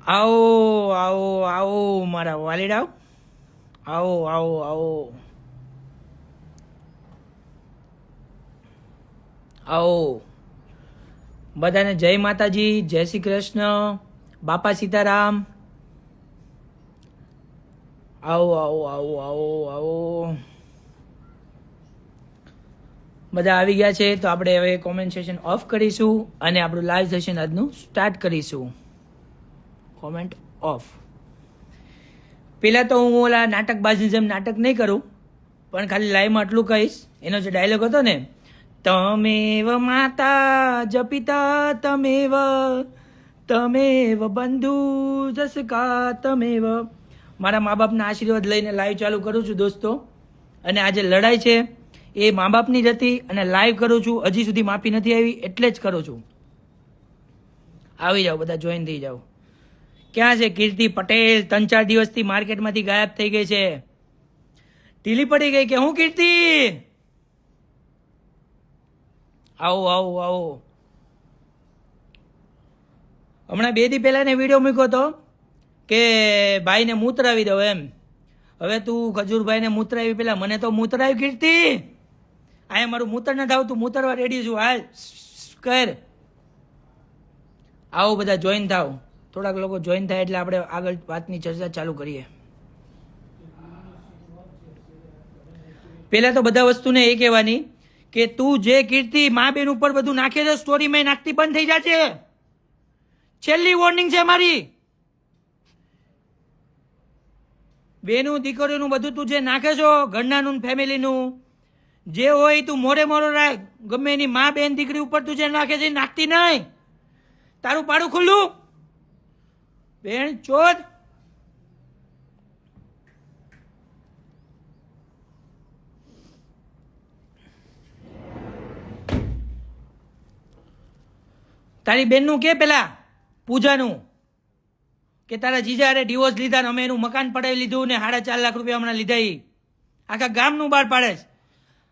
આવો આવો આવો મારા વાલીડાઓ, આવો આવો આવો આવો. બધાને જય માતાજી, જય શ્રી કૃષ્ણ, બાપા સીતારામ. આવો આવો આવો આવો આવો. બધા આવી ગયા છે તો આપણે હવે કોમેન્ટ સેશન ઓફ કરીશું અને આપણું લાઈવ સેશન આજનું સ્ટાર્ટ કરીશું. Comment of. પેલા તો હું ઓલા નાટકબાજની જેમ નાટક નહીં કરું, પણ ખાલી લાઈવમાં આટલું કહીશ. એનો જે ડાયલોગ હતો ને, તમેવ માતા જપિતા તમેવ તમેવ બંધુ જસકા તમેવ. મારા મા બાપના આશીર્વાદ લઈને લાઈવ ચાલુ કરું છું દોસ્તો. અને આજે લડાઈ છે એ મા બાપની જ હતી અને લાઈવ કરું છું. હજી સુધી માફી નથી આવી એટલે જ કરું છું. આવી જાઓ બધા, જોઈન થઈ જાઓ. ક્યાં છે કીર્તિ પટેલ? 3-4 દિવસથી માર્કેટમાંથી ગાયબ થઈ ગઈ છે. ઢીલી પડી ગઈ કે હું કીર્તિ? આવો આવો આવો. હમણાં 2 દી પહેલા ને વિડીયો મૂક્યો હતો કે ભાઈને મૂતરાવી દો એમ. હવે તું ખજૂરભાઈને મૂતરાવી, પેલા મને તો મૂતરાવી કીર્તિ. આ મારું મૂતર ન થાવ, તું મૂતરવા રેડી છું. હાલ કર. આવો બધા જોઈન થાવ. થોડાક લોકો જોઈન થાય એટલે આપણે આગળ વાતની ચર્ચા ચાલુ કરીએ. પહેલા તો બધા વસ્તુને એ કહેવાની કે તું જે કીર્તિ મા બેન ઉપર બધું નાખે છે, સ્ટોરીમાં નાખતી બંધ થઈ જશે. છેલ્લી વોર્નિંગ છે મારી. બેનું દીકરીનું બધું તું જે નાખે છો, ઘરનાનું ફેમિલીનું જે હોય તું મોરે મોરો રાખ. ગમે એની મા બેન દીકરી ઉપર તું જે નાખે છે નાખતી નહીં. તારું પાડું ખુલ્લું બેન ચોદ. તારી બેનનું કે પેલા પૂજાનું કે તારા જીજારે ડિવોર્સ લીધા ને અમે એનું મકાન પડાવી લીધું ને 4.5 લાખ રૂપિયા હમણાં લીધા. આખા ગામનું બહાર પાડે છે.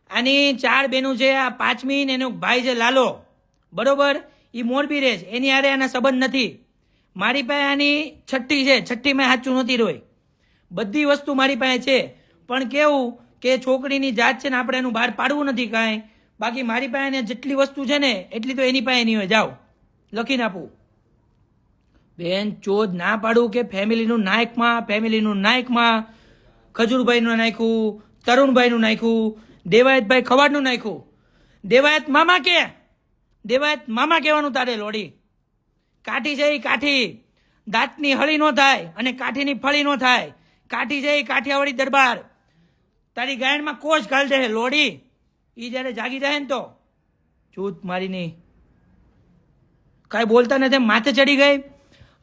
આની 4 બેનું છે. આ 5મી ને એનો ભાઈ છે લાલો, બરોબર? એ મોરબી રહે છે. એની હારે આના સંબંધ નથી. મારી પાસે આની 6ઠ્ઠી છે. 6ઠ્ઠીમાં સાચું નથી રોય. બધી વસ્તુ મારી પાસે છે. પણ કેવું કે છોકરીની જાત છે ને, આપણે એનું બહાર પાડવું નથી કાંઈ. બાકી મારી પાસે જેટલી વસ્તુ છે ને એટલી તો એની પાસે નહીં હોય. જાઓ લખીને આપું. બેન ચોદ ના પાડું કે ફેમિલીનું નાયકમાં, ફેમિલીનું નાયકમાં ખજૂરભાઈનું નાખ્યું, તરુણભાઈનું નાખ્યું, દેવાયતભાઈ ખવાડનું નાખ્યું. દેવાયત મામા કે, દેવાયત મામા કહેવાનું તારે લોડી. કાઠી છે એ કાઠી, દાંતની હળી નો થાય અને કાઠીની ફળી નો થાય. કાઠી છે એ કાઠિયાવાડી દરબાર. તારી ગાયનમાં કોષ ઘાલ દે લોડી. એ જયારે જાગી જાય ને તો ચૂત મારીની કાંઈ બોલતા નથી, માથે ચડી ગઈ.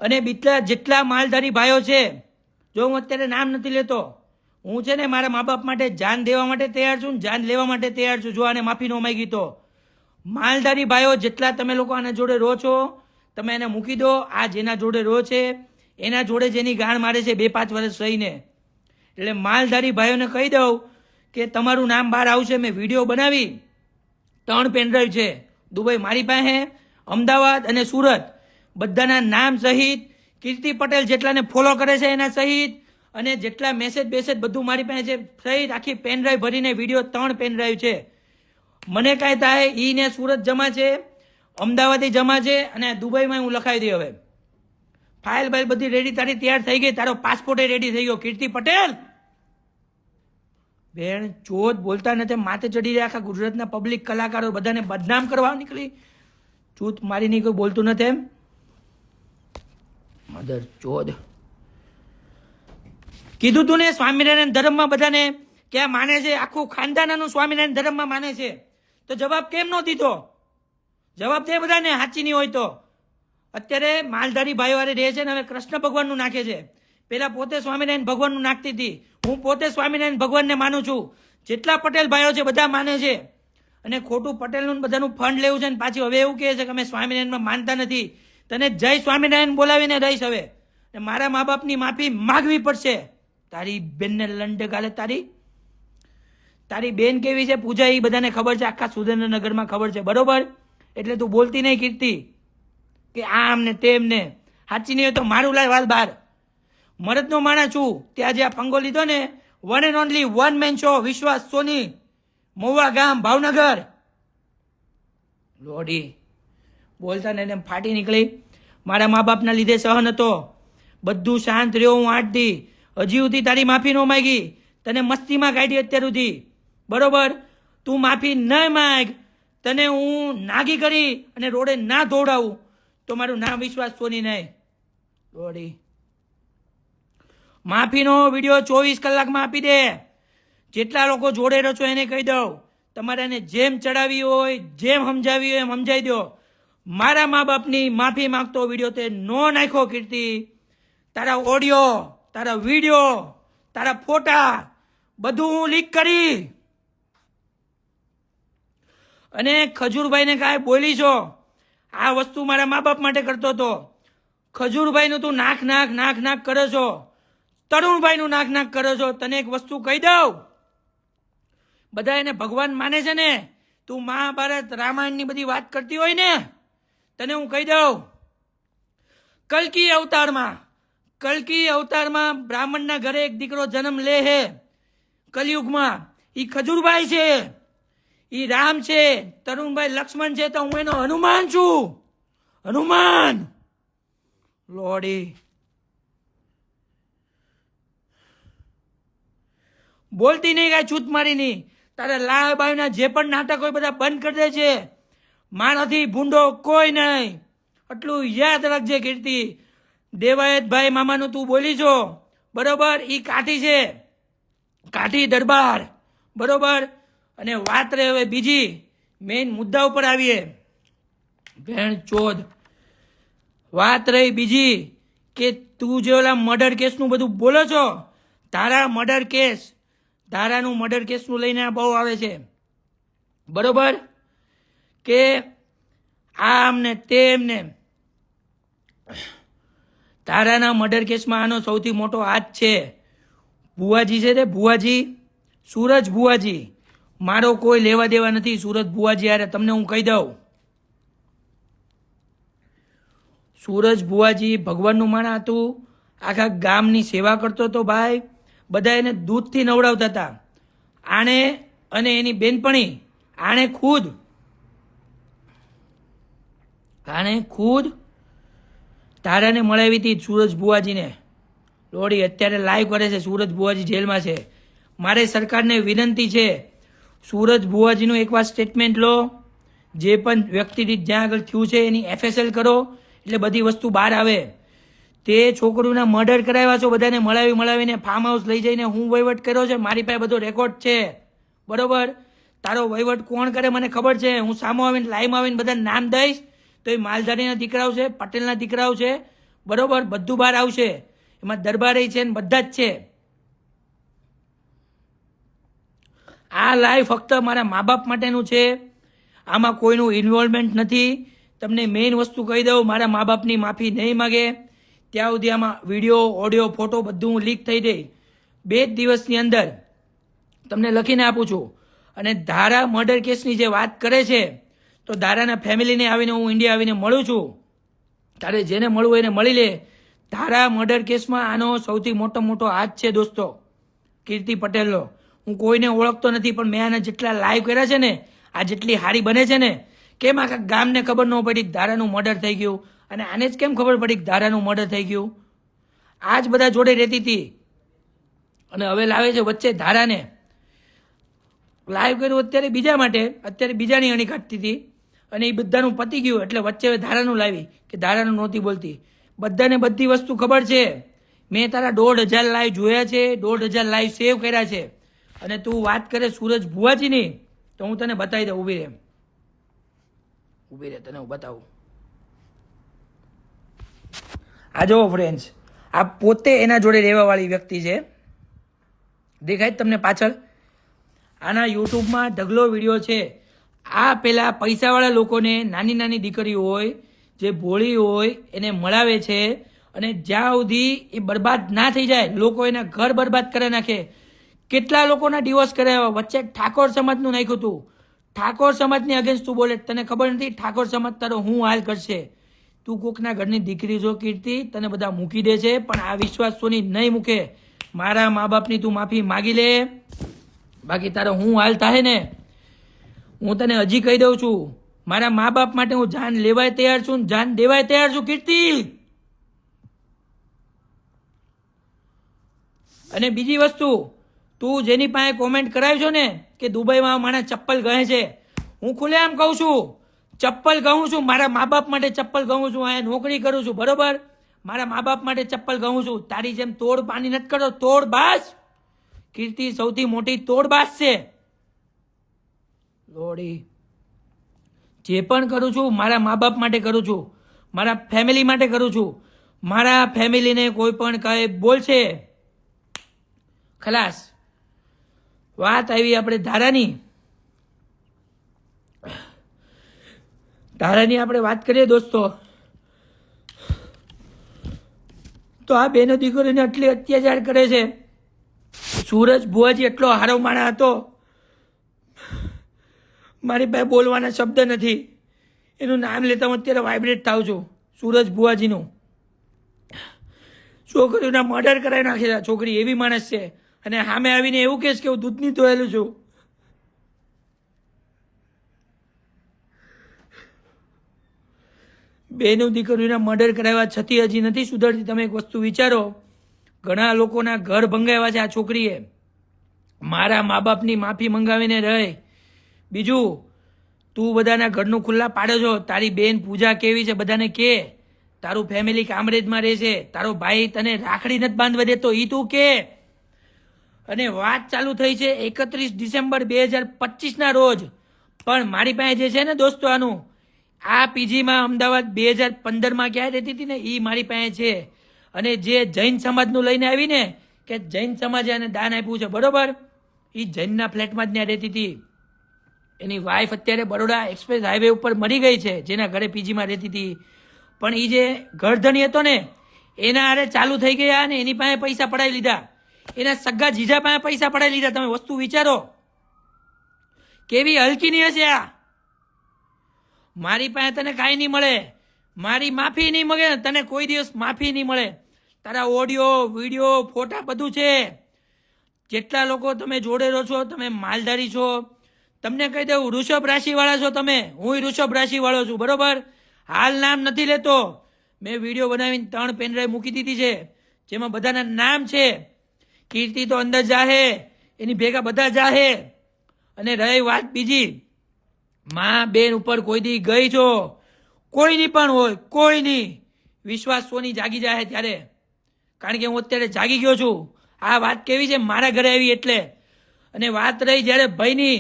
અને બીજા જેટલા માલધારી ભાઈઓ છે, જો હું અત્યારે નામ નથી લેતો, હું છે ને મારા મા બાપ માટે જાન દેવા માટે તૈયાર છું, જાન લેવા માટે તૈયાર છું. જો આને માફી ન માંગી તો માલધારી ભાઈઓ જેટલા તમે લોકો આના જોડે રહો છો, તમે એને મૂકી દો. આ જેના જોડે રહો છે એના જોડે જેની ગાણ મારે છે 2-5 વર્ષ રહીને, એટલે માલધારી ભાઈઓને કહી દઉં કે તમારું નામ બહાર આવશે. મેં વિડીયો બનાવી, 3 પેનડ્રાઈવ છે. દુબઈ મારી પાસે, અમદાવાદ અને સુરત, બધાના નામ સહિત, કીર્તિ પટેલ જેટલાને ફોલો કરે છે એના સહિત, અને જેટલા મેસેજ બધું મારી પાસે છે સહિત આખી પેનડ્રાઈવ ભરીને વિડીયો 3 પેનડ્રાઈવ છે. મને કાંઈ થાય ઈને સુરત જમા છે, અમદાવાદી જમા છે અને દુબઈમાં હું લખાવી દઈ. હવે ફાઇલ બાઇલ બધી રેડી, તારી તૈયાર થઈ ગઈ. તારો પાસપોર્ટ રેડી થઈ ગયો. કીર્તિ પટેલ બેન ચોદ બોલતા નથી, માથે ચડી રહ્યા. આખા ગુજરાતના પબ્લિક કલાકારો બધાને બદનામ કરવા નીકળી. ચૂત મારી નહીં, કોઈ બોલતું નથી એમ. મધર ચોદ. કીધું તું ને સ્વામિનારાયણ ધર્મમાં બધાને ક્યાં માને છે, આખું ખાનદાનાનું સ્વામિનારાયણ ધર્મમાં માને છે, તો જવાબ કેમ નો દીધો? જવાબ દે બધાને, સાચી નહીં હોય તો. અત્યારે માલધારી ભાઈઓ વારે રહે છે ને, હવે કૃષ્ણ ભગવાનનું નાખે છે. પેલા પોતે સ્વામિનારાયણ ભગવાનનું નાખતી હતી. હું પોતે સ્વામિનારાયણ ભગવાનને માનું છું. જેટલા પટેલ ભાઈઓ છે બધા માને છે. અને ખોટું પટેલનું બધાનું ફંડ લેવું છે ને પાછી હવે એવું કહે છે કે અમે સ્વામિનારાયણમાં માનતા નથી. તને જય સ્વામિનારાયણ બોલાવીને રહીશ હવે. મારા મા બાપની માફી માગવી પડશે. તારી બેનને લંડ ગાલે. તારી બેન કેવી છે પૂજા, એ બધાને ખબર છે, આખા સુરેન્દ્રનગરમાં ખબર છે, બરોબર? એટલે તું બોલતી નહીં કીર્તિ કે આમ ને તેમ ને. સાચી નહીં હોય તો મારું લાય વાલ બાર. મરદનો માણસ છું. ત્યાં જે આ પંગો લીધો ને, one and only one main show, વિશ્વાસ સોની, મહુવા ગામ, ભાવનગર. લોડી બોલતા ને એને ફાટી નીકળી. મારા મા બાપના લીધે સહન હતો, બધું શાંત રહ્યો હું 8 દી. હજી સુધી તારી માફી ન માગી, તને મસ્તીમાં કાઢી અત્યાર સુધી. બરોબર, તું માફી ન માગ, તને હું નાગી કરી અને રોડે ના દોડાવું તો મારું નામ વિશ્વાસ સોની નહીં. લોડી માફીનો વિડીયો 24 કલાકમાં આપી દે. જેટલા લોકો જોડે રહો છો એને કહી દઉં, તમારે એને જેમ ચડાવી હોય, જેમ સમજાવી હોય એમ સમજાવી દો. મારા મા બાપની માફી માંગતો વિડીયો તે નો નાખ્યો કીર્તિ. તારા ઓડિયો, તારા વિડીયો, તારા ફોટા બધું હું લીક કરી. અને ખજૂરભાઈને કાંઈ બોલી છો, આ વસ્તુ મારા મા બાપ માટે કરતો હતો. ખજૂરભાઈનું તું નાક નાક નાક નાક કરો છો, તરુણભાઈનું નાક નાક કરો છો. તને એક વસ્તુ કહી દઉં, બધા એને ભગવાન માને છે ને, તું મહાભારત રામાયણની બધી વાત કરતી હોય ને, તને હું કહી દઉં, કલ્કી અવતારમાં બ્રાહ્મણના ઘરે એક દીકરો જન્મ લે હે કલયુગમાં, ઈ ખજૂરભાઈ છે, ઈ રામ છે, તરુણભાઈ લક્ષ્મણ છે, તો હું એનો હનુમાન છું. હનુમાન. લોડી બોલતી નહીં, કાંઈ છૂત મારી નહીં. તારા લાલબાઈના જે પણ નાટક હોય બધા બંધ કરી દે છે. મારાથી ભૂંડો કોઈ નહીં, એટલું યાદ રાખજે કીર્તિ. દેવાયતભાઈ મામાનું તું બોલી છો, બરોબર, ઈ કાઠી છે, કાઠી દરબાર, બરોબર. અને વાત રહે હવે બીજી, મેઇન મુદ્દા ઉપર આવીએ. ભેણ ચોદ વાત રહી બીજી કે તું જે ઓલા મર્ડર કેસનું બધું બોલો છો, તારા મર્ડર કેસ, ધારાનું મર્ડર કેસનું લઈને આ બહુ આવે છે, બરોબર, કે આમ ને તેમ ને. ધારાના મર્ડર કેસમાં આનો સૌથી મોટો હાથ છે ભુવાજી છે તે ભુવાજી, સુરજ ભુવાજી. મારો કોઈ લેવા દેવા નથી સુરજ ભુવાજી યારે, તમને હું કહી દઉં. સુરજ ભુવાજી ભગવાનનું માણા હતું, આખા ગામની સેવા કરતો હતો ભાઈ. બધા એને દૂધથી નવડાવતા હતા. આણે અને એની બેનપણી આણે ખુદ ધારાને મળાવી હતી સુરજ ભુવાજીને. લોડી અત્યારે લાઈવ કરે છે, સુરજ ભુવાજી જેલમાં છે. મારે સરકારને વિનંતી છે, સુરજ ભુવાજીનું એકવાર સ્ટેટમેન્ટ લો. જે પણ વ્યક્તિ જ્યાં આગળ થયું છે એની FSL કરો, એટલે બધી વસ્તુ બહાર આવે. તે છોકરીઓના મર્ડર કરાવ્યા છો, બધાને મળાવીને ફાર્મ હાઉસ લઈ જઈને હું વહીવટ કર્યો છે, મારી પાસે બધો રેકોર્ડ છે, બરોબર. તારો વહીવટ કોણ કરે મને ખબર છે. હું સામો આવીને લાઈવમાં આવીને બધા નામ દઈશ તો એ માલધારીના દીકરાઓ છે, પટેલના દીકરાઓ છે, બરોબર, બધું બહાર આવશે. એમાં દરબારી છે ને બધા જ છે. આ લાઈવ ફક્ત મારા મા બાપ માટેનું છે, આમાં કોઈનું ઇન્વોલ્વમેન્ટ નથી. તમને મેઇન વસ્તુ કહી દઉં, મારા મા બાપની માફી નહીં માગે ત્યાં સુધી આમાં વિડીયો, ઓડિયો, ફોટો બધું લીક થઈ જાય. 2 દિવસની અંદર તમને લખીને આપું છું. અને ધારા મર્ડર કેસની જે વાત કરે છે, તો ધારાના ફેમિલીને આવીને હું ઇન્ડિયા આવીને મળું છું. તારે જેને મળવું એને મળી લે. ધારા મર્ડર કેસમાં આનો સૌથી મોટો હાથ છે દોસ્તો, કીર્તિ પટેલનો. હું કોઈને ઓળખતો નથી, પણ મેં આના જેટલા લાઈવ કર્યા છે ને, આ જેટલી હારી બને છે ને, કેમ આખા ગામને ખબર ન પડી ધારાનું મર્ડર થઈ ગયું, અને આને જ કેમ ખબર પડી ધારાનું મર્ડર થઈ ગયું. આ જ બધા જોડે રહેતી હતી, અને હવે લાવે છે વચ્ચે ધારાને. લાઈવ કર્યું અત્યારે બીજા માટે, અત્યારે બીજાની અણી કાઢતી હતી, અને એ બધાનું પતી ગયું, એટલે વચ્ચે ધારાનું લાવી કે ધારાનું નહોતી બોલતી. બધાને બધી વસ્તુ ખબર છે. મેં તારા 1,500 લાઈવ જોયા છે, 1,500 લાઈવ સેવ કર્યા છે. અને તું વાત કરે સુરજ ભુવાજીની, તો હું તને બતાવી દઉં. ઊભી રહે, તને હું બતાવું. આ જો ફ્રેન્ડ્સ, આ પોતે એના જોડે રહેવા વાળી વ્યક્તિ છે, દેખાય તમને પાછળ. આના યુટ્યુબમાં ઢગલો વિડીયો છે. આ પેલા પૈસાવાળા લોકોને, નાની નાની દીકરીઓ હોય જે ભોળી હોય એને મળાવે છે, અને જ્યાં સુધી એ બરબાદ ના થઈ જાય, લોકો એના ઘર બરબાદ કરી નાખે. કેટલા લોકોના ડિવોર્સ કરાવ્યા. વચ્ચે ઠાકોર સમાજનું નાખ્યું હતું. ઠાકોર સમાજની અગેન્સ્ટ તું બોલે, તને ખબર નથી ઠાકોર સમાજ તારો હું હાલ કરશે. તું કોકના ઘરની દીકરી જો કીર્તિ, તને બધા મૂકી દે છે, પણ આ વિશ્વાસ સોની નહીં મૂકે. મારા મા બાપની તું માફી માગી લે, બાકી તારો હું હાલ થાય ને, હું તને હજી કહી દઉં છું, મારા મા બાપ માટે હું જાન લેવાય તૈયાર છું, જાન દેવાય તૈયાર છું કીર્તિ. અને બીજી વસ્તુ, તું જેની પાસે કોમેન્ટ કરાવી છો ને કે દુબઈમાં મારા ચપ્પલ ગહે છે, હું ખુલ્લેઆમ કહું છું, ચપ્પલ કહું છું, મારા મા બાપ માટે ચપ્પલ કહું છું, અહીંયા નોકરી કરું છું, બરોબર, મારા મા બાપ માટે ચપ્પલ કહું છું. તારી જેમ તોડ પાણી નથી કરતો, તોડબાજ કીર્તિ સૌથી મોટી તોડબાજ છે. લોડી જે પણ કરું છું મારા મા બાપ માટે કરું છું, મારા ફેમિલી માટે કરું છું. મારા ફેમિલીને કોઈ પણ કહે બોલશે ખલાસ. વાત આવી આપણે ધારાની આપણે વાત કરીએ દોસ્તો, તો આ બેનો દીકરીને આટલી અત્યાચાર કરે છે. સૂરજ ભુવાજી એટલો હારો માણા હતો, મારી પાસે બોલવાના શબ્દ નથી. એનું નામ લેતા હું અત્યારે વાઇબ્રેટ થાઉં છું. સૂરજ ભુવાજીનું છોકરીઓના મર્ડર કરાવી નાખેલા. છોકરી એવી માણસ છે, અને સામે આવીને એવું કહેશ કે હું દૂધની ધોયેલું છું. બેનું દીકરીઓના મર્ડર કરાવ્યા છતી હજી નથી સુધરતી. તમે એક વસ્તુ વિચારો, ઘણા લોકોના ઘર ભંગાવ્યા છે આ છોકરીએ. મારા મા બાપની માફી મંગાવીને રહે. બીજું, તું બધાના ઘરનું ખુલ્લા પાડે છો. તારી બેન પૂજા કેવી છે બધાને કે. તારું ફેમિલી કામરેજમાં રહે છે, તારો ભાઈ તને રાખડી નથી બાંધવા દેતો, ઈ તું કે. અને વાત ચાલુ થઈ છે 31 ડિસેમ્બર 2025ના રોજ, પણ મારી પાસે જે છે ને દોસ્તો, આનું આ પીજીમાં અમદાવાદ 2015માં ક્યાં રહેતી હતી ને, એ મારી પાસે છે. અને જે જૈન સમાજનું લઈને આવીને કે જૈન સમાજે એને દાન આપ્યું છે, બરોબર, એ જૈનના ફ્લેટમાં જ ત્યાં રહેતી હતી. એની વાઈફ અત્યારે બરોડા એક્સપ્રેસ હાઈવે ઉપર મરી ગઈ છે, જેના ઘરે પીજીમાં રહેતી હતી. પણ એ જે ઘરધણી હતો ને, એના હારે ચાલુ થઈ ગયા ને એની પાસે પૈસા પડાવી લીધા. એના સગા જીજા પાસે પૈસા પડાવી લીધા. તમે વસ્તુ વિચારો કેવી હલકીની હશે આ. મારી પાસે તને કાંઈ નહીં મળે, મારી માફી નહીં મળે, તને કોઈ દિવસ માફી નહીં મળે. તારા ઓડિયો વિડીયો ફોટા બધું છે. જેટલા લોકો તમે જોડે રહો છો, તમે માલધારી છો. તમને કહી દઉં, વૃષભ રાશિવાળા છો તમે, હું વૃષભ રાશિવાળો છું, બરોબર. હાલ નામ નથી લેતો, મેં વિડીયો બનાવીને 3 પેનડ્રાઈવ મૂકી દીધી છે, જેમાં બધાના નામ છે. કીર્તિ તો અંદર જાહે, એની ભેગા બધા જાહે. અને રહી વાત બીજી, માં બેન ઉપર કોઈ દી ગઈ છો, કોઈની પણ હોય, કોઈની વિશ્વાસ સોની જાગી જાય ત્યારે. કારણ કે હું અત્યારે જાગી ગયો છું. આ વાત કેવી છે મારા ઘરે આવી એટલે. અને વાત રહી જ્યારે ભાઈની,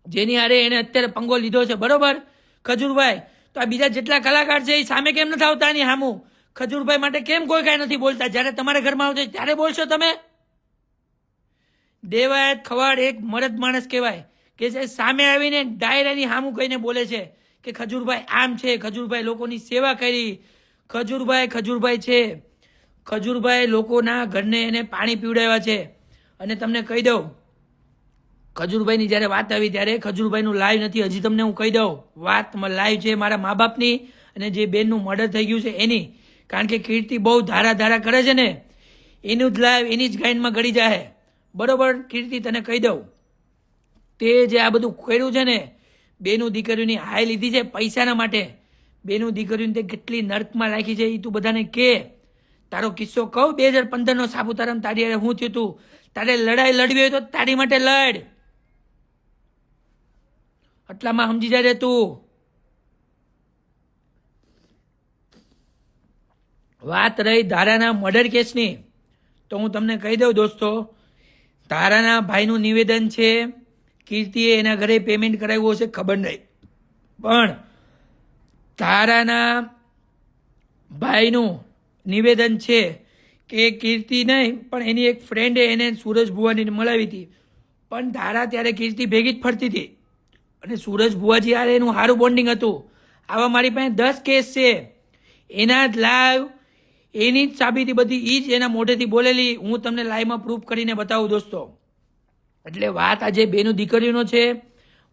જેની હારે એને અત્યારે પંગો લીધો છે, બરોબર, ખજૂરભાઈ, તો આ બીજા જેટલા કલાકાર છે એ સામે કેમ નથી આવતા એની સામું? ખજૂરભાઈ માટે કેમ કોઈ કાંઈ નથી બોલતા? જ્યારે તમારા ઘરમાં આવશે ત્યારે બોલશો તમે. દેવાયત ખવાડ એક મરદ માણસ કહેવાય કે જે સામે આવીને ડાયરાની સામું કહીને બોલે છે કે ખજૂરભાઈ આમ છે, ખજૂરભાઈ લોકોની સેવા કરી, ખજૂરભાઈ છે, ખજૂરભાઈ લોકોના ઘરને એને પાણી પીવડાવ્યા છે. અને તમને કહી દઉં, ખજૂરભાઈની જ્યારે વાત આવી ત્યારે ખજૂરભાઈનું લાઈવ નથી, હજી તમને હું કહી દઉં, વાત લાઈવ છે મારા મા બાપની અને જે બેનનું મર્ડર થઈ ગયું છે એની. કારણ કે કીર્તિ બહુ ધારા કરે છે ને, એનું જ લાઈવ એની જ ગાઈડમાં ગળી જાય, બરોબર. કીર્તિ તને કહી દઉં, તે જે આ બધું કર્યું છે ને, બેનું દીકરીઓની હાય લીધી છે પૈસાના માટે. બેનું દીકરીઓને તે કેટલી નર્કમાં રાખી છે એ તું બધાને કે. તારો કિસ્સો કહું, 2015નો સાપુતારામાં તારી હારે હું થયું તું. તારે લડાઈ લડવી હોય તો તારી માટે લડ, આટલામાં સમજી જાય તું. વાત રહી ધારાના મર્ડર કેસની, તો હું તમને કહી દઉં દોસ્તો, ધારાના ભાઈનું નિવેદન છે, કીર્તિએ એના ઘરે પેમેન્ટ કરાવ્યું હશે ખબર નહીં, પણ ધારાના ભાઈનું નિવેદન છે કે કીર્તિ નહીં પણ એની એક ફ્રેન્ડે એને સૂરજ ભુવાજીને મળાવી હતી. પણ ધારા ત્યારે કીર્તિ ભેગી જ ફરતી હતી અને સૂરજ ભુવાજી યાર એનું સારું બોન્ડિંગ હતું. આવા મારી પાસે 10 કેસ છે, એના જ લાઈવ, એની જ સાબિતી બધી એ જ એના મોઢેથી બોલેલી હું તમને લાઈવમાં પ્રૂફ કરીને બતાવું દોસ્તો. એટલે વાત આજે બેનું દીકરીનો છે,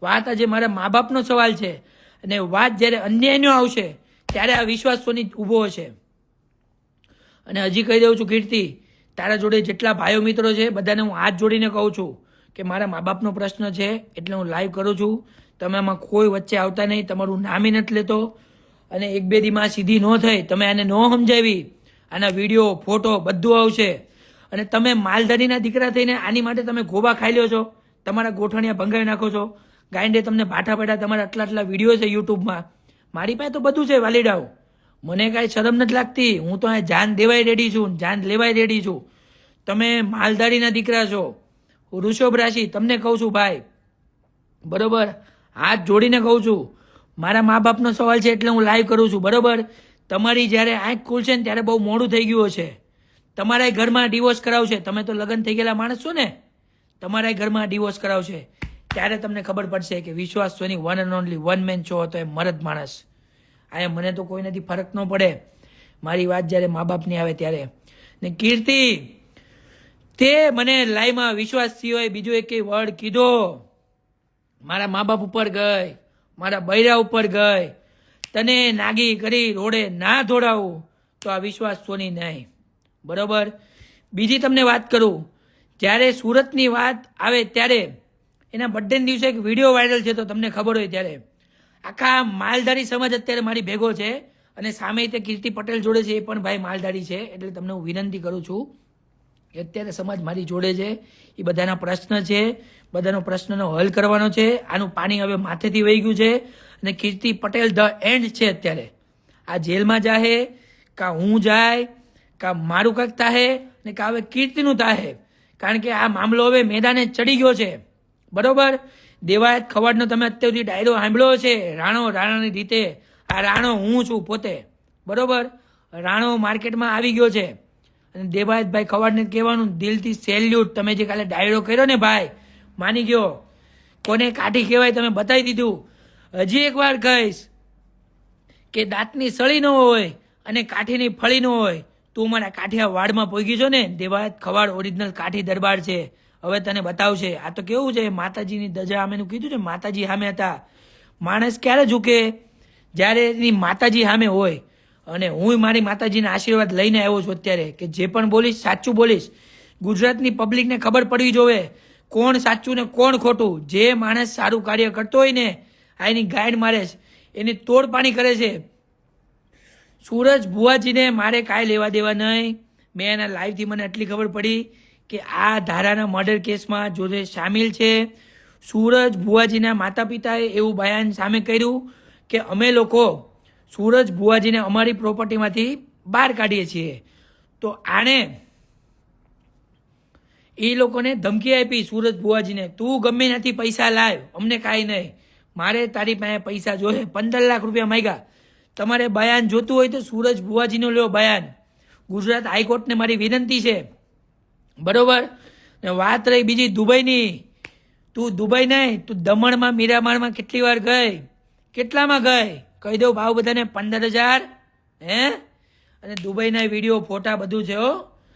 વાત આજે મારા મા બાપનો સવાલ છે. અને વાત જ્યારે અન્યાયનો આવશે ત્યારે આ વિશ્વાસ સોની ઊભો છે. અને હજી કહી દઉં છું કીર્તિ, તારા જોડે જેટલા ભાઈઓ મિત્રો છે બધાને હું હાથ જોડીને કહું છું કે મારા મા બાપનો પ્રશ્ન છે એટલે હું લાઈવ કરું છું. તમે આમાં કોઈ વચ્ચે આવતા નહીં, તમારું નામ નથી લેતો. અને એક બે દીમાં સીધી ન થઈ, તમે આને ન સમજાવી, આના વિડીયો ફોટો બધું આવશે. અને તમે માલધારીના દીકરા થઈને આની માટે તમે ગોબા ખાઈ લ્યો છો, તમારા ગોઠણિયા ભંગાવી નાખો છો. ગાંડે તમને ભાઠા ભાઠા તમારા આટલા વિડીયો છે યુટ્યુબમાં. મારી પાસે તો બધું છે વાલીડાઓ, મને કાંઈ શરમ નથી લાગતી. હું તો અહીંયા જાન દેવાય રેડી છું, જાન લેવાય રેડી છું. તમે માલધારીના દીકરા છો. વૃષભ રાશિ, તમને કહું છું ભાઈ, બરોબર, હાથ જોડીને કહું છું, મારા મા બાપનો સવાલ છે એટલે હું લાઈવ કરું છું, બરોબર. તમારી જ્યારે આંખ ખુલશે ને ત્યારે બહુ મોડું થઈ ગયું હશે. તમારા ઘરમાં ડિવોર્સ કરાવશે. તમે તો લગ્ન થઈ ગયેલા માણસ છો ને, તમારા ઘરમાં ડિવોર્સ કરાવશે ત્યારે તમને ખબર પડશે કે Vishwas Soni one and only one man છો હતો એ મરદ માણસ. આ મને તો કોઈ નથી, ફરક ન પડે મારી વાત જ્યારે મા બાપની આવે ત્યારે. ને કીર્તિ, તે મને લાઈવમાં વિશ્વાસ સિવાય બીજો એક વર્ડ કીધો, મારા મા બાપ ઉપર ગઈ, મારા બૈરા ઉપર ગઈ, તને નાગી કરી રોડે ના દોડાવું તો આ વિશ્વાસ સોની નહીં, બરોબર. બીજી તમને વાત કરું, જ્યારે સુરતની વાત આવે ત્યારે એના બર્થડેના દિવસે એક વિડીયો વાયરલ છે, તો તમને ખબર હોય ત્યારે આખા માલધારી સમાજ અત્યારે મારી ભેગો છે. અને સામે તે કીર્તિ પટેલ જોડે છે, એ પણ ભાઈ માલધારી છે. એટલે તમને હું વિનંતી કરું છું કે અત્યારે સમાજ મારી જોડે છે, એ બધાના પ્રશ્ન છે, બધાનો પ્રશ્નનો હલ કરવાનો છે. આનું પાણી હવે માથેથી વહી ગયું છે. અને કીર્તિ પટેલ ધ એન્ડ છે. અત્યારે આ જેલમાં જાહે, કા હું જાય, કા મારું કંઈક થાહે, ને કા હવે કીર્તિનું થાહે. કારણ કે આ મામલો હવે મેદાને ચડી ગયો છે, બરોબર. દેવાયત ખવાડનો તમે અત્યાર સુધી ડાયરો સાંભળ્યો છે, રાણાની રીતે. આ રાણો હું છું પોતે, બરોબર. રાણો માર્કેટમાં આવી ગયો છે. અને દેવાયતભાઈ ખવાડને કહેવાનું દિલથી સેલ્યુટ. તમે જે કાલે ડાયરો કર્યો ને ભાઈ, માની ગયો. કોને કાઠી કહેવાય તમે બતાવી દીધું. હજી એક વાર કહીશ કે દાંતની સળી ન હોય અને કાઠીની ફળી ન હોય. તું મારા કાઠિયા વાડમાં પહોંચી છો ને, દેવાયત ખવાડ ઓરિજિનલ કાઠી દરબાર છે. હવે તને બતાવશે. આ તો કેવું છે, માતાજીની દજા સામેનું કીધું છે, માતાજી સામે હતા. માણસ ક્યારે ઝૂકે? જ્યારે એની માતાજી સામે હોય. અને હું મારી માતાજીના આશીર્વાદ લઈને આવ્યો છું અત્યારે, કે જે પણ બોલીશ સાચું બોલીશ. ગુજરાતની પબ્લિકને ખબર પડવી જોવે કોણ સાચું ને કોણ ખોટું. જે માણસ સારું કાર્ય કરતો હોય ને, આ એની ગાઈડ મારે છે, એની તોડ પાણી કરે છે. સૂરજ ભુવાજીને મારે કાંઈ લેવા દેવા નહીં. મેં એના લાઈવથી મને એટલી ખબર પડી કે આ ધારાના મર્ડર કેસમાં જો સામેલ છે. સૂરજ ભુવાજીના માતા પિતાએ એવું બયાન સામે કર્યું કે અમે લોકો સૂરજ ભુવાજીને અમારી પ્રોપર્ટીમાંથી બહાર કાઢીએ છીએ. તો આણે એ લોકોને ધમકી આપી સૂરજ ભુવાજીને, તું ગમે ત્યાંથી પૈસા લાવ, અમને કાંઈ નહીં, મારે તારી પાસે પૈસા જોઈએ. 15 લાખ રૂપિયા માંગ્યા. તમારે બયાન જોતું હોય તો સૂરજ ભુવાજીનો લ્યો બયાન. ગુજરાત હાઈકોર્ટને મારી વિનંતી છે, બરોબર. ને વાત રહી બીજી દુબઈની, તું દુબઈ નહીં, તું દમણમાં મીરામારમાં કેટલી વાર ગઈ, કેટલામાં ગઈ? કહી દઉં ભાવ બધાને, 15,000. હે? અને દુબઈના વિડીયો ફોટા બધું છે.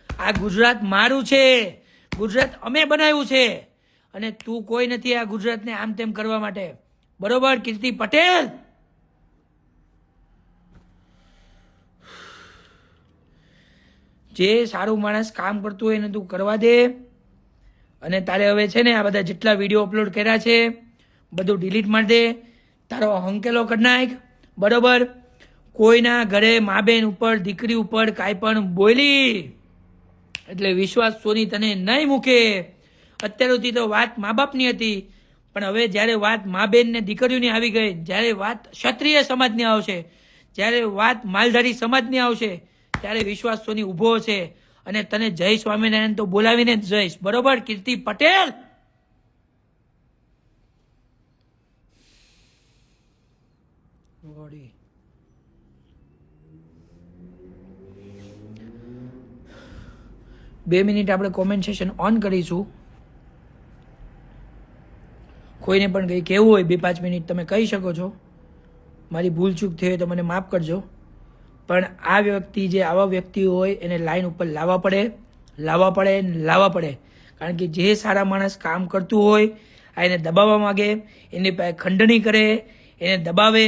આ ગુજરાત મારું છે, ગુજરાત અમે બનાવ્યું છે. અને તું કોઈ નથી આ ગુજરાતને આમ તેમ કરવા માટે, બરોબર. કીર્તિ પટેલ, જે સારું માણસ કામ કરતું હોય એને તું કરવા દે. અને તારે હવે છે ને આ બધા જેટલા વિડીયો અપલોડ કર્યા છે બધું ડિલીટ મારી દે. તારો હંકેલો કરી નાખ, બરોબર. કોઈના ઘરે મા બેન ઉપર, દીકરી ઉપર કાંઈ પણ બોલી એટલે વિશ્વાસ સોની તને નહીં મૂકે. અત્યાર સુધી તો વાત મા બાપની હતી, પણ હવે જ્યારે વાત મા બેન ને દીકરીઓની આવી ગઈ, જ્યારે વાત ક્ષત્રિય સમાજની આવશે, જ્યારે વાત માલધારી સમાજની આવશે, ત્યારે વિશ્વાસ સોની ઊભો છે. અને તને જય સ્વામિનારાયણ તો બોલાવીને જ જઈશ, બરોબર. કીર્તિ પટેલ, બે મિનિટ આપણે કોમેન્ટ સેશન ઓન કરીશું. કોઈને પણ કંઈ કહેવું હોય 2-5 મિનિટ તમે કહી શકો છો. મારી ભૂલ ચૂક થઈ હોય તો મને માફ કરજો. પણ આ વ્યક્તિ, જે આવા વ્યક્તિ હોય એને લાઈન ઉપર લાવવા પડે. કારણ કે જે સારા માણસ કામ કરતું હોય આ એને દબાવવા માગે, એની પાસે ખંડણી કરે, એને દબાવે.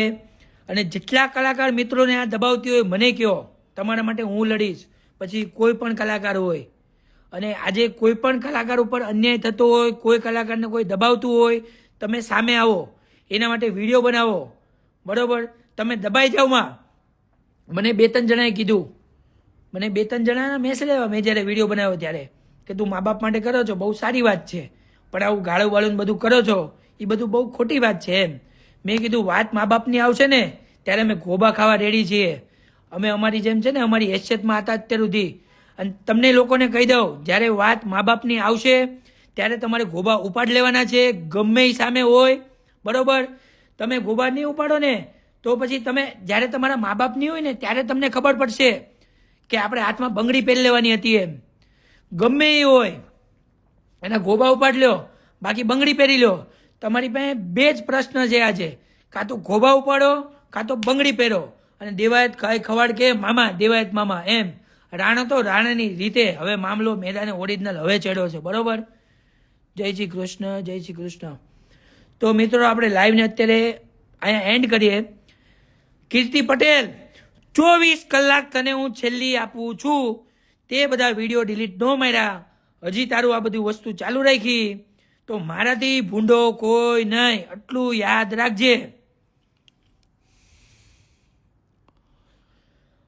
અને જેટલા કલાકાર મિત્રોને આ દબાવતી હોય મને કહો, તમારા માટે હું લડીશ. પછી કોઈ પણ કલાકાર હોય અને આજે કોઈ પણ કલાકાર ઉપર અન્યાય થતો હોય, કોઈ કલાકારને કોઈ દબાવતું હોય, તમે સામે આવો, એના માટે વિડીયો બનાવો. બરોબર, તમે દબાઈ જાઓમાં. મને 2-3 જણાએ કીધું, મને 2-3 જણાના મેસેજ આવ્યા મેં જ્યારે વિડીયો બનાવ્યો ત્યારે, કે તું મા બાપ માટે કરો છો બહુ સારી વાત છે, પણ આવું ગાળું બાળું બધું કરો છો એ બધું બહુ ખોટી વાત છે એમ. મેં કીધું વાત મા બાપની આવશે ને ત્યારે અમે ગોબા ખાવા રેડી છીએ. અમે અમારી જેમ છે ને અમારી હેસિયતમાં હતા અત્યાર સુધી. અને તમને લોકોને કહી દઉં, જ્યારે વાત મા બાપની આવશે ત્યારે તમારે ગોબા ઉપાડ લેવાના છે, ગમે એ સામે હોય. બરોબર, તમે ગોબા નહીં ઉપાડો ને તો પછી તમે જ્યારે તમારા મા બાપની હોય ને ત્યારે તમને ખબર પડશે કે આપણે હાથમાં બંગડી પહેરી લેવાની હતી એમ. ગમે એ હોય એના ગોબા ઉપાડ લ્યો, બાકી બંગડી પહેરી લો. તમારી પાસે 2 જ પ્રશ્ન છે આજે, કાં તો ગોબા ઉપાડો કાં તો બંગડી પહેરો. અને દેવાયત ખવાડ કે મામા, દેવાયત મામા એમ. રાણો તો રાણાની રીતે. હવે મામલો મેદાને ઓરિજિનલ હવે ચડ્યો છે. બરોબર, જય શ્રી કૃષ્ણ, જય શ્રી કૃષ્ણ. તો મિત્રો આપણે લાઈવને અત્યારે અહીંયા એન્ડ કરીએ. કીર્તિ પટેલ, 24 કલાક તને હું છેલ્લી આપું છું, તે બધા વિડીયો ડિલીટ ન માર્યા, હજી તારું આ બધી વસ્તુ ચાલુ રાખી તો મારાથી ભૂંડો કોઈ નહીં, આટલું યાદ રાખજે.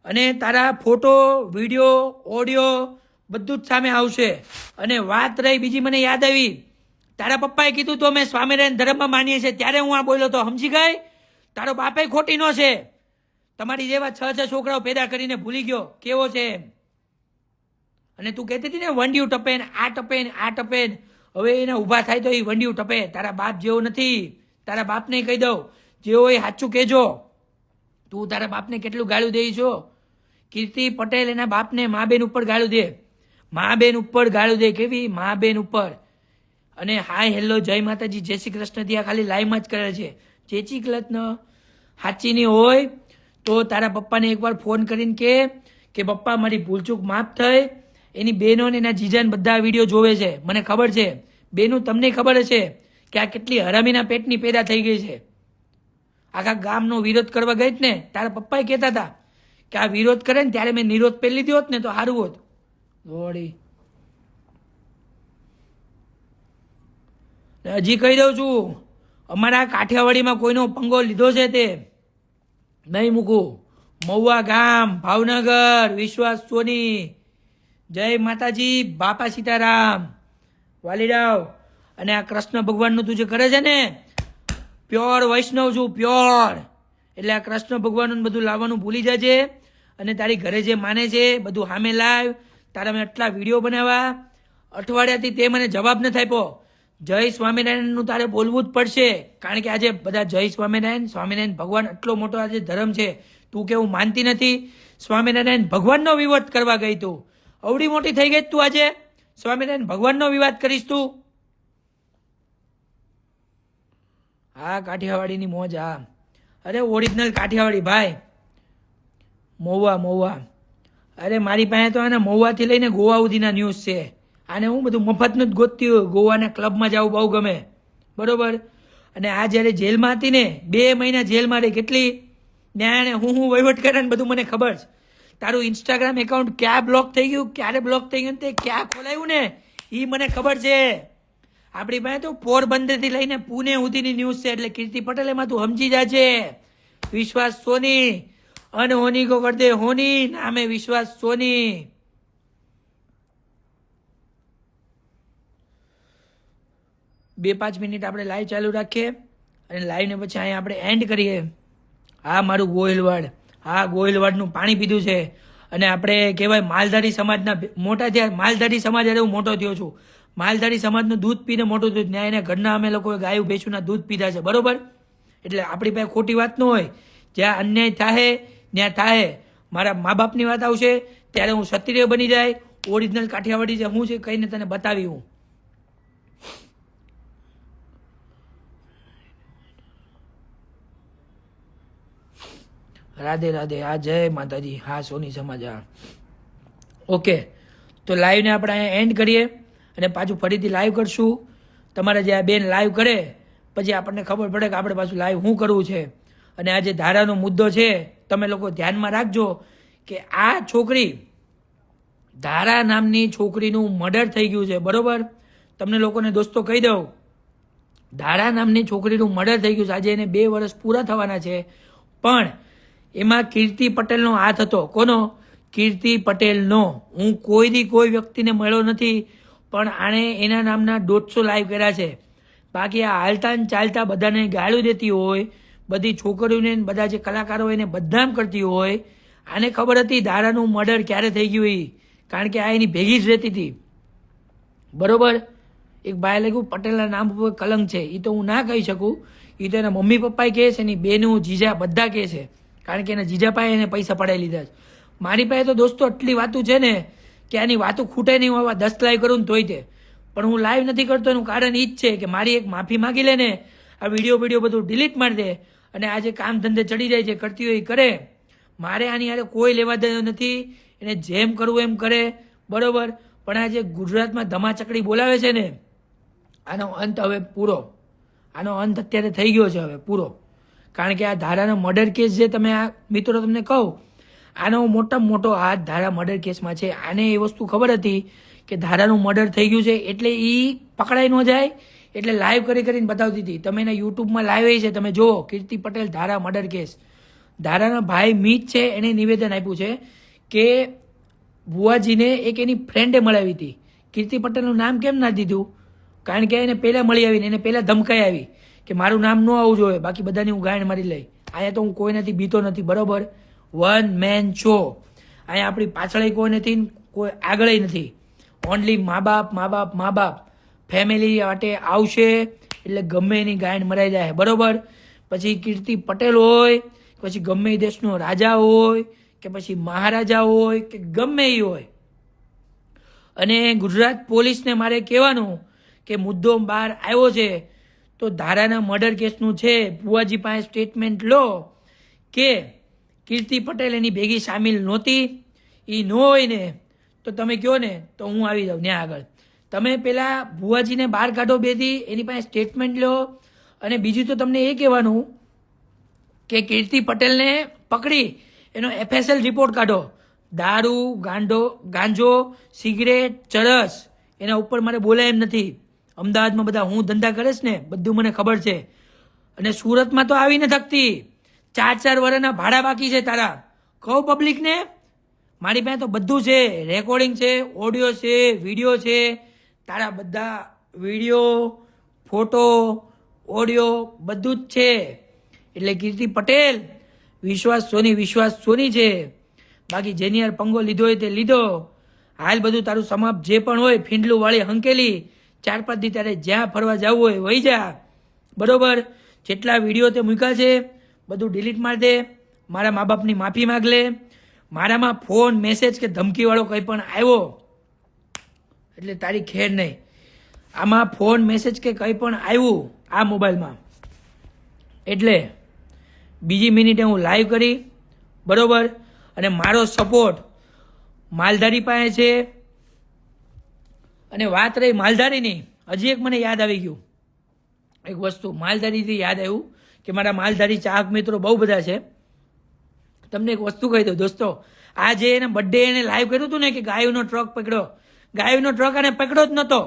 અને તારા ફોટો, વિડીયો, ઓડિયો બધું જ સામે આવશે. અને વાત રહી બીજી, મને યાદ આવી, તારા પપ્પાએ કીધું તો અમે સ્વામિનારાયણ ધર્મમાં માનીએ છીએ, ત્યારે હું આ બોલ્યો તો સમજી ગઈ. તારો બાપે ખોટી નો છે, તમારી જેવા 6 છોકરાઓ પેદા કરીને ભૂલી ગયો કેવો છે એમ. અને તું કહેતી હતી ને વંડિયું ટપે ને આ ટપે ને આ ટપે, હવે એને ઊભા થાય તો એ વંડિયું ટપે. તારા બાપ જેવો નથી. તારા બાપને કહી દઉં, જેવો એ સાચું કહેજો. તું તારા બાપને કેટલું ગાળું દઈ છો. કીર્તિ પટેલ એના બાપને મા બેન ઉપર ગાળું દે, મા બેન ઉપર ગાળું દે. કેવી મા બેન ઉપર. અને હાય હેલો જય માતાજી, જય શ્રી કૃષ્ણ ત્યાં ખાલી લાઈવમાં જ કરે છે. ચેચી કલતન સાચીની હોય તો તારા પપ્પાને એકવાર ફોન કરીને કે પપ્પા મારી ભૂલચૂક માફ થઈ. એની બહેનો ને એના જીજાને બધા વિડીયો જોવે છે, મને ખબર છે. બેનું તમને ખબર છે કે આ કેટલી હરામીના પેટની પેદા થઈ ગઈ છે. આખા ગામનો વિરોધ કરવા ગઈ ને, તારા પપ્પાએ કહેતા હતા કે આ વિરોધ કરે ને ત્યારે મેં નિરોધ પહેરી લીધી હોત ને તો સારું હોત. દોડી હજી કહી દઉં છું, અમારા કાઠિયાવાડીમાં કોઈનો પંગો લીધો છે તે નહીં મૂકું. મહુવા ગામ, ભાવનગર, વિશ્વાસ સોની, જય માતાજી, બાપા સીતારામ, વાલીરાવ. અને આ કૃષ્ણ ભગવાનનું તું જે કરે છે ને, પ્યોર વૈષ્ણવ છું, પ્યોર. એટલે આ કૃષ્ણ ભગવાનનું બધું લાવવાનું ભૂલી જજે. અને તારી ઘરે જે માને છે બધું સામે લાવ. તારા મેં આટલા વિડીયો બનાવ્યા, અઠવાડિયાથી તે મને જવાબ નથી આપ્યો. જય સ્વામિનારાયણનું તારે બોલવું જ પડશે, કારણ કે આજે બધા જય સ્વામિનારાયણ, સ્વામિનારાયણ ભગવાન એટલો મોટો આજે ધર્મ છે. તું કેવું માનતી નથી. સ્વામિનારાયણ ભગવાનનો વિવાદ કરવા ગઈ તું. અવડી મોટી થઈ ગઈ તું, આજે સ્વામિનારાયણ ભગવાનનો વિવાદ કરીશ તું. હા કાઠિયાવાડીની મોજ. હા અરે ઓરિજિનલ કાઠિયાવાડી ભાઈ. મહુવા. અરે મારી પાસે તો આના મહુવાથી લઈને ગોવા સુધીના ન્યૂઝ છે. આને હું બધું મફતનું જ ગોતતી હોય. ગોવાના ક્લબમાં જવું બહુ ગમે. બરોબર. અને આ જ્યારે જેલમાં હતી ને, 2 મહિના જેલમાં રહી, કેટલી ન્યાય હું વહીવટ કરે ને બધું મને ખબર છે. તારું ઇન્સ્ટાગ્રામ એકાઉન્ટ ક્યાં બ્લોક થઈ ગયું, ક્યારે બ્લોક થઈ ગયું, તે ક્યાં ખોલાયું ને એ મને ખબર છે. આપણી પાસે તો પોરબંદરથી લઈને પુણે સુધીની ન્યૂઝ છે. એટલે કીર્તિ પટેલ એમાં તું સમજી જાજે. વિશ્વાસ સોની, અનહોની કો કર દે હોની, નામે વિશ્વાસ સોની. બે 5 મિનિટ આપણે લાઈવ ચાલુ રાખીએ અને લાઈવને પછી અહીંયા આપણે એન્ડ કરીએ. હા મારું ગોહિલવાડ, હા ગોહિલવાડનું પાણી પીધું છે. અને આપણે કહેવાય માલધારી સમાજના મોટા થયા. માલધારી સમાજ અરે હું મોટો થયો છું. માલધારી સમાજનું દૂધ પીને મોટું થયું. ત્યાં એના ઘરના અમે લોકોએ ગાયું ભેંસુના દૂધ પીધા છે. બરોબર. એટલે આપણી પાસે ખોટી વાત ન હોય. જ્યાં અન્યાય થાય ત્યાં થાય. મારા મા બાપની વાત આવશે ત્યારે હું ક્ષત્રિય બની જાય. ઓરિજિનલ કાઠિયાવાડી જે હું છે કહીને તને બતાવી હું. રાધે રાધે. હા જય માતાજી. હા સોની સમાજ. હા ઓકે. તો લાઈવને આપણે અહીંયા એન્ડ કરીએ અને પાછું ફરીથી લાઈવ કરશું. તમારા જે આ બેન લાઈવ કરે પછી આપણને ખબર પડે કે આપણે પાછું લાઈવ શું કરવું છે. અને આ જે ધારાનો મુદ્દો છે તમે લોકો ધ્યાનમાં રાખજો કે આ છોકરી ધારા નામની છોકરીનું મર્ડર થઈ ગયું છે, બરોબર. તમને લોકોને દોસ્તો કહી દઉં, ધારા નામની છોકરીનું મર્ડર થઈ ગયું છે. આજે એને 2 વર્ષ પૂરા થવાના છે, પણ એમાં કીર્તિ પટેલનો હાથ હતો. કોનો? કીર્તિ પટેલનો. હું કોઈ વ્યક્તિને મળ્યો નથી, પણ આણે એના નામના 150 લાઈવ કર્યા છે. બાકી આ હાલતા ને ચાલતા બધાને ગાળું દેતી હોય, બધી છોકરીઓને બધા જે કલાકારો હોય એને બદનામ કરતી હોય. આને ખબર હતી ધારાનું મર્ડર ક્યારે થઈ ગયું એ, કારણ કે આ એની ભેગી જ રહેતી હતી, બરોબર. એક ભાઈ લખ્યું પટેલના નામ ઉપર કલંક છે, એ તો હું ના કહી શકું. એ તો એના મમ્મી પપ્પાએ કહે છે, એની બેનું જીજા બધા કહે છે, કારણ કે એના જીજા પાસે એને પૈસા પડાવી લીધા છે. મારી પાસે તો દોસ્તો એટલી વાતું છે ને કે આની વાતું ખૂટે નહીં. હું 10 લાઈવ કરું ને તોય તે, પણ હું લાઈવ નથી કરતો. એનું કારણ એ જ છે કે મારી એક માફી માગી લે ને, આ વિડીયો બધું ડિલીટ મારી દે, અને આ જે કામ ધંધે ચડી જાય છે કરતી હોય એ કરે. મારે આની યારે કોઈ લેવા દેવા નથી. એને જેમ કરવું એમ કરે, બરોબર. પણ આ જે ગુજરાતમાં ધમાચકડી બોલાવે છે ને, આનો અંત હવે પૂરો. આનો અંત અત્યારે થઈ ગયો છે હવે પૂરો. કારણ કે આ ધારાનો મર્ડર કેસ જે તમે આ મિત્રો તમને કહું, આનો મોટામાં મોટો હાથ ધારા મર્ડર કેસમાં છે. આને એ વસ્તુ ખબર હતી કે ધારાનું મર્ડર થઈ ગયું છે, એટલે એ પકડાઈ ન જાય, એટલે લાઈવ કરીને બતાવતી હતી. તમે એના યુટ્યુબમાં લાઈવ છે, તમે જુઓ. કીર્તિ પટેલ ધારા મર્ડર કેસ. ધારાના ભાઈ મીત છે, એને નિવેદન આપ્યું છે કે ભુવાજીને એક એની ફ્રેન્ડે મળાવી હતી. કીર્તિ પટેલનું નામ કેમ ના દીધું? કારણ કે એને પહેલાં મળી આવીને એને પહેલાં ધમકાઈ આવી કે મારું નામ ન આવવું જોઈએ, બાકી બધાની હું ગાયણ મારી લઈ. અહીંયા તો હું કોઈનાથી બીતો નથી, બરોબર. 1 મેન શો. અહીંયા આપણી પાછળ કોઈ નથી, કોઈ આગળ નથી. ઓનલી મા બાપ ફેમિલી માટે આવશે એટલે ગમે એની ગાયણ મરાઈ જાય, બરોબર. પછી કીર્તિ પટેલ હોય, પછી ગમે એ દેશનો રાજા હોય, કે પછી મહારાજા હોય, કે ગમે એ હોય. અને ગુજરાત પોલીસને મારે કહેવાનું કે મુદ્દો બહાર આવ્યો છે તો ધારાના મર્ડર કેસનું છે. ભુવાજી પાસે સ્ટેટમેન્ટ લો કે કીર્તિ પટેલ એની ભેગી સામેલ નહોતી. એ ન હોય ને તો તમે કહો ને તો હું આવી જાઉં ત્યાં આગળ. તમે પેલા ભુવાજીને બહાર કાઢો બેથી, એની પાસે સ્ટેટમેન્ટ લો. અને બીજું તો તમને એ કહેવાનું કે કીર્તિ પટેલને પકડી એનો FSL રિપોર્ટ કાઢો. દારૂ, ગાંજો, સિગરેટ, ચરસ એના ઉપર મારે બોલાય એમ નથી. અમદાવાદમાં બધા હું ધંધા કરીશ ને, બધું મને ખબર છે. અને સુરતમાં તો આવી ન થકતી. 4 વર્ષના ભાડા બાકી છે તારા. કહું પબ્લિકને, મારી પાસે તો બધું છે. રેકોર્ડિંગ છે, ઓડિયો છે, વિડીયો છે. તારા બધા વિડીયો, ફોટો, ઓડિયો બધું જ છે. એટલે કીર્તિ પટેલ વિશ્વાસ સોની છે. બાકી જેની યાર પંગો લીધો હોય તે લીધો. હાલ બધું તારું સમાપ્ત જે પણ હોય, ફીંડલું વાળી હંકેલી 4-5 દી તારે જ્યાં ફરવા જવું હોય વહી જા, બરોબર. જેટલા વિડીયો તે મૂક્યા છે બધું ડિલીટ મારી દે. મારા મા બાપની માફી માગ લે. મારામાં ફોન, મેસેજ કે ધમકીવાળો કંઈ પણ આવ્યો એટલે તારી ખેર નહીં. આમાં ફોન, મેસેજ કે કંઈ પણ આવ્યું આ મોબાઈલમાં એટલે બીજી મિનિટે હું લાઈવ કરી, બરોબર. અને મારો સપોર્ટ માલધારી પાસે છે. અને વાત રહી માલધારીની, હજી એક મને યાદ આવી ગયું એક વસ્તુ. માલધારીથી યાદ આવ્યું કે મારા માલધારી ચાહક મિત્રો બહુ બધા છે. તમને એક વસ્તુ કહી દઉં દોસ્તો, આ જે એને બર્થડે એને લાઈવ કર્યું હતું ને કે ગાયોનો ટ્રક પકડ્યો, ગાયોનો ટ્રક આને પકડ્યો જ નહોતો.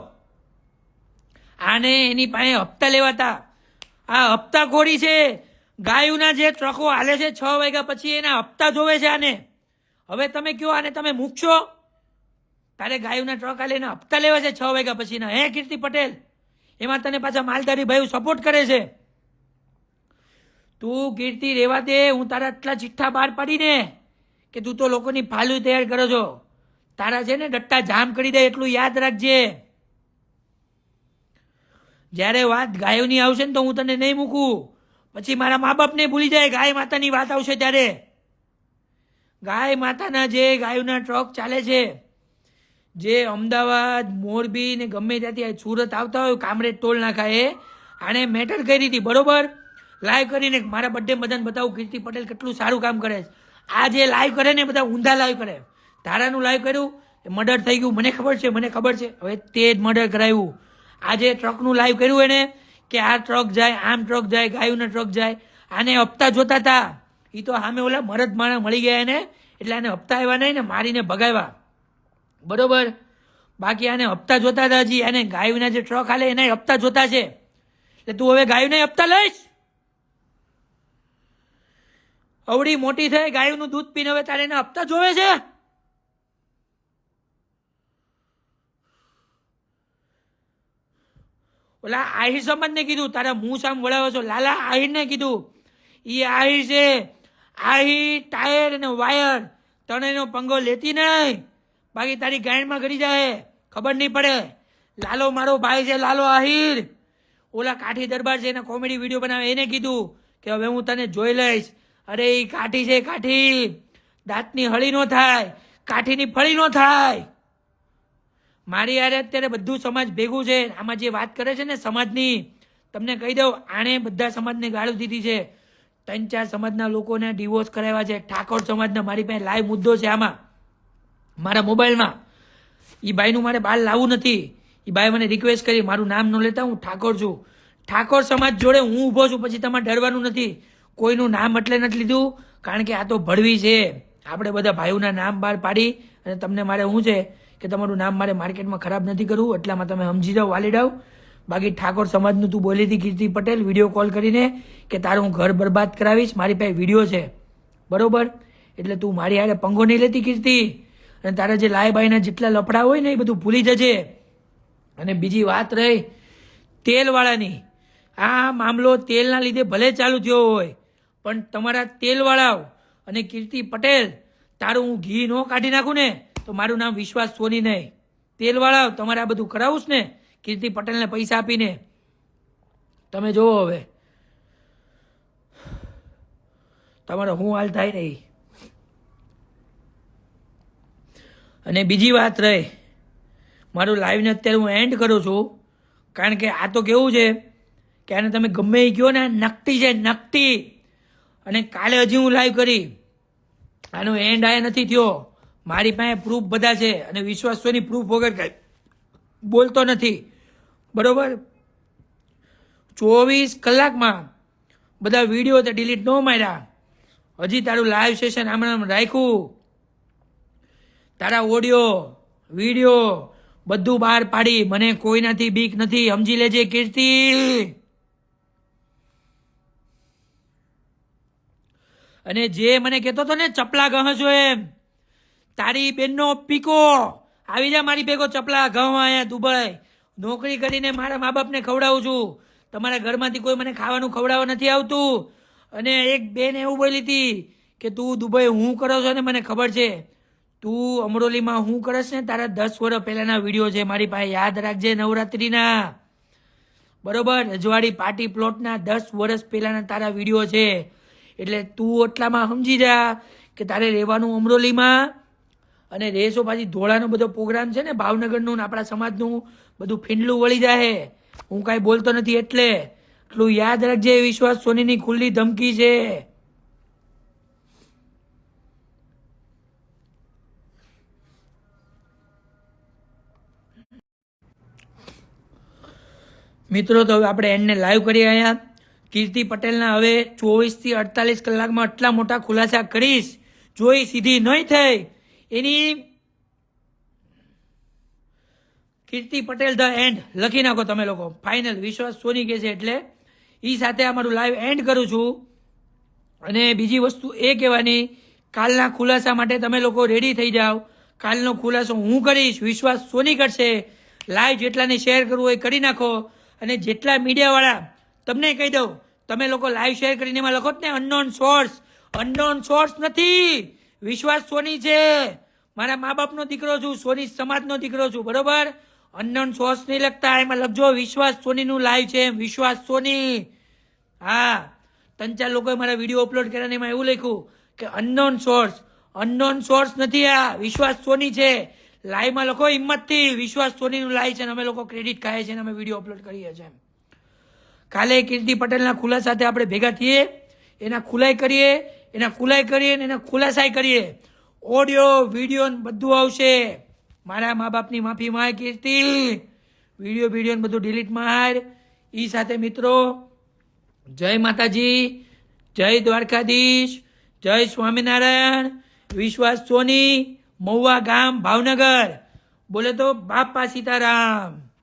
આને એની પાસે હપ્તા લેવાતા. આ હપ્તાખોરી છે. ગાયોના જે ટ્રકો હાલે છે 6 વાગ્યા પછી એના હપ્તા જોવે છે આને. હવે તમે કયો આને તમે મૂકશો? તારે ગાયોના ટ્રક હાલે એના હપ્તા લેવા છે 6 વાગ્યા પછીના, હે કીર્તિ પટેલ? એમાં તને પાછા માલધારી ભાઈઓ સપોર્ટ કરે છે. તું કીર્તિ રેવા દે. હું તારા આટલા ચિઠ્ઠા બહાર પાડીને કે તું તો લોકોની ફાલું તૈયાર કરો છો. તારા છે ને ડટ્ટા જામ કરી દે એટલું યાદ રાખજે. જ્યારે વાત ગાયોની આવશે ને તો હું તને નહીં મૂકું. પછી મારા મા બાપને ભૂલી જાય. ગાય માતાની વાત આવશે ત્યારે, ગાય માતાના જે ગાયોના ટ્રક ચાલે છે, જે અમદાવાદ, મોરબી ને ગમે ત્યાંથી સુરત આવતા હોય, કામરેજ ટોલ નાખાય, આણે મેટર કરી હતી, બરોબર. લાઈવ કરીને મારા બર્થડે બધાને બતાવું કીર્તિ પટેલ કેટલું સારું કામ કરે છે. આ જે લાઈવ કરે ને બધા ઊંધા લાઈવ કરે. ધારાનું લાઈવ કર્યું, મર્ડર થઈ ગયું, મને ખબર છે. હવે તે જ મર્ડર કરાવ્યું. આ જે ટ્રકનું લાઈવ કર્યું એને કે આ ટ્રક જાય, આમ ટ્રક જાય, ગાયોના ટ્રક જાય, આને હપ્તા જોતા હતા. એ તો સામે ઓલા મરદ માણા મળી ગયા એને, એટલે આને હપ્તા આવ્યા નહીં ને મારીને ભગાવ્યા. બરોબર. બાકી આને હપ્તા જોતા હતા. હજી આને ગાયોના જે ટ્રક હાલે એના હપ્તા જોતા છે. એટલે તું હવે ગાયોના હપ્તા લઈશ? અવડી મોટી થઈ ગાયોનું દૂધ પીને હવે તારે એના હપ્તા જોવે છે? ઓલા આહિર સમાજને કીધું, તારા મું સામ વળાવો છો લાલા આહિરને કીધું. એ આહિર છે, આહિર ટાયર અને વાયર ત્રણેયનો પંગો લેતી નહીં, બાકી તારી ગાયનમાં ગળી જાય, ખબર નહીં પડે. લાલો મારો ભાઈ છે, લાલો આહિર. ઓલા કાઠી દરબાર છે એના કોમેડી વિડીયો બનાવે એને કીધું કે હવે હું તને જોઈ લઈશ. અરે એ કાઠી છે, કાઠી દાંતની હળી નો થાય, કાઠીની ફળી નો થાય. મારી યારે અત્યારે બધું સમાજ ભેગું છે. આમાં જે વાત કરે છે ને સમાજની, તમને કહી દઉં, આણે બધા સમાજને ગાળું દીધી છે. 3-4 સમાજના લોકોને ડિવોર્સ કરાવ્યા છે. ઠાકોર સમાજના મારી પાસે લાઈવ મુદ્દો છે આમાં મારા મોબાઈલમાં. એ ભાઈનું મારે બહાર લાવવું નથી. એ ભાઈ મને રિક્વેસ્ટ કરી, મારું નામ ન લેતા, હું ઠાકોર છું, ઠાકોર સમાજ જોડે હું ઊભો છું, પછી તમારે ડરવાનું નથી. કોઈનું નામ એટલે નથી લીધું, કારણ કે આ તો ભડવી છે. આપણે બધા ભાઈઓના નામ બહાર પાડી અને તમને મારે શું છે કે તમારું નામ મારે માર્કેટમાં ખરાબ નથી કરવું, એટલામાં તમે સમજી જાઓ, વાલી જાઓ. બાકી ઠાકોર સમાજનું તું બોલી હતી કીર્તિ પટેલ વિડીયો કોલ કરીને કે તારું હું ઘર બરબાદ કરાવીશ, મારી પાસે વિડીયો છે. બરોબર. એટલે તું મારી હારે પંગો નહીં લેતી કીર્તિ. અને તારા જે લાયબાઈના જેટલા લફડા હોય ને એ બધું ભૂલી જજે. અને બીજી વાત રહી તેલવાળાની, આ મામલો તેલના લીધે ભલે ચાલુ થયો હોય, પણ તમારા તેલવાળાઓ અને કીર્તિ પટેલ, તારું હું ઘી ન કાઢી નાખું ને તો મારું નામ વિશ્વાસ સોની નહીં. તેલવાળાઓ તમારે આ બધું કરાવું ને કીર્તિ પટેલને પૈસા આપીને, તમે જોવો હવે તમારે શું હાલ થાય નહીં. અને બીજી વાત રહી, મારું લાઈવને અત્યારે હું એન્ડ કરું છું, કારણ કે આ તો કેવું છે કે આને તમે ગમે એ કહો ને, નકટી છે નકટી. અને કાલે હજી હું લાઈવ કરી, આનો એન્ડ આ નથી થયો. મારી પાસે પ્રૂફ બધા છે અને વિશ્વાસ સોની પ્રૂફ વગર કઈ બોલતો નથી. બરોબર. 24 કલાકમાં બધા વિડીયો તો ડિલીટ ન માર્યા. હજી તારું લાઈવ સેશન હમણાં રાખ્યું, તારા ઓડિયો વિડીયો બધું બહાર પાડી. મને કોઈનાથી બીક નથી, સમજી લેજે કીર્તિ. અને જે મને કહેતો હતો ને ચપલા ઘસો એમ, તારી બેનનો પીકો આવી જા મારી ભેગો ચપલા ઘઉં અહીંયા દુબઈ. નોકરી કરીને મારા મા બાપને ખવડાવું છું, તમારા ઘરમાંથી કોઈ મને ખાવાનું ખવડાવવા નથી આવતું. અને એક બેન એવું બોલી હતી કે તું દુબઈ હું કરો છો ને મને ખબર છે, તું અમરોલીમાં હું કરશ ને તારા 10 વર્ષ પહેલાના વિડીયો છે મારી પાસે, યાદ રાખજે. નવરાત્રીના, બરોબર, રજવાડી પાર્ટી પ્લોટના 10 વર્ષ પહેલાના તારા વિડીયો છે. એટલે તું એટલામાં સમજી જા કે તારે રહેવાનું અમરોલીમાં. અને રેસો પાછી ધોળાનો બધો પ્રોગ્રામ છે ને ભાવનગરનું આપણા સમાજનું, બધું ફીંડલું વળી જાય. હું કાંઈ બોલતો નથી એટલે એટલું યાદ રાખજે. વિશ્વાસ સોનીની ખુલ્લી ધમકી છે. મિત્રો તો હવે આપણે એન્ડને લાઈવ કરીએ અહીંયા. કીર્તિ પટેલના હવે 24 થી 48 કલાકમાં આટલા મોટા ખુલાસા કરીશ. જો એ સીધી નહીં થઈ, એની કીર્તિ પટેલ ધ એન્ડ લખી નાખો તમે લોકો, ફાઇનલ. વિશ્વાસ સોની કે છે એટલે એ સાથે અમારું લાઈવ એન્ડ કરું છું. અને બીજી વસ્તુ એ કહેવાની, કાલના ખુલાસા માટે તમે લોકો રેડી થઈ જાઓ. કાલનો ખુલાસો હું કરીશ, વિશ્વાસ સોની કરશે. લાઈવ જેટલાને શેર કરવું હોય કરી નાખો. અને જેટલા મીડિયાવાળા, તમને કહી દઉં, તમે લોકો લાઈવ શેર કરીને એમાં લખો ને અનનોન સોર્સ, અનનોન સોર્સ નથી, વિશ્વાસ સોની છે. મારા મા બાપનો દીકરો છું, સોની સમાજનો દીકરો છું, બરોબર. અનનોન સોર્સ નહીં લખતા, એમાં લખજો વિશ્વાસ સોનીનું લાઈવ છે, વિશ્વાસ સોની. હા, 3-4 લોકોએ મારા વિડીયો અપલોડ કર્યા ને એમાં એવું લખ્યું કે અનનોન સોર્સ. અનનોન સોર્સ નથી, આ વિશ્વાસ સોની છે. લાઈવમાં લખો હિંમતથી, વિશ્વાસ સોનીનું લાઈવ છે અને અમે લોકો ક્રેડિટ ખાઈએ છીએ અને અમે વિડીયો અપલોડ કરીએ છીએ. કાલે કીર્તિ પટેલના ખુલાસા સાથે આપણે ભેગા થઈએ, એના ખુલાઈ કરીએ, એના ખુલાઈ કરીએ અને એના ખુલાસાઈ કરીએ. ઓડિયો વિડીયો બધું આવશે. મારા મા બાપની માફી માંગ કીર્તિ, વિડીયો બધું ડિલીટ માર. એ સાથે મિત્રો જય માતાજી, જય દ્વારકાધીશ, જય સ્વામિનારાયણ. વિશ્વાસ સોની, મહુવા ગામ, ભાવનગર. બોલે તો બાપા સીતારામ.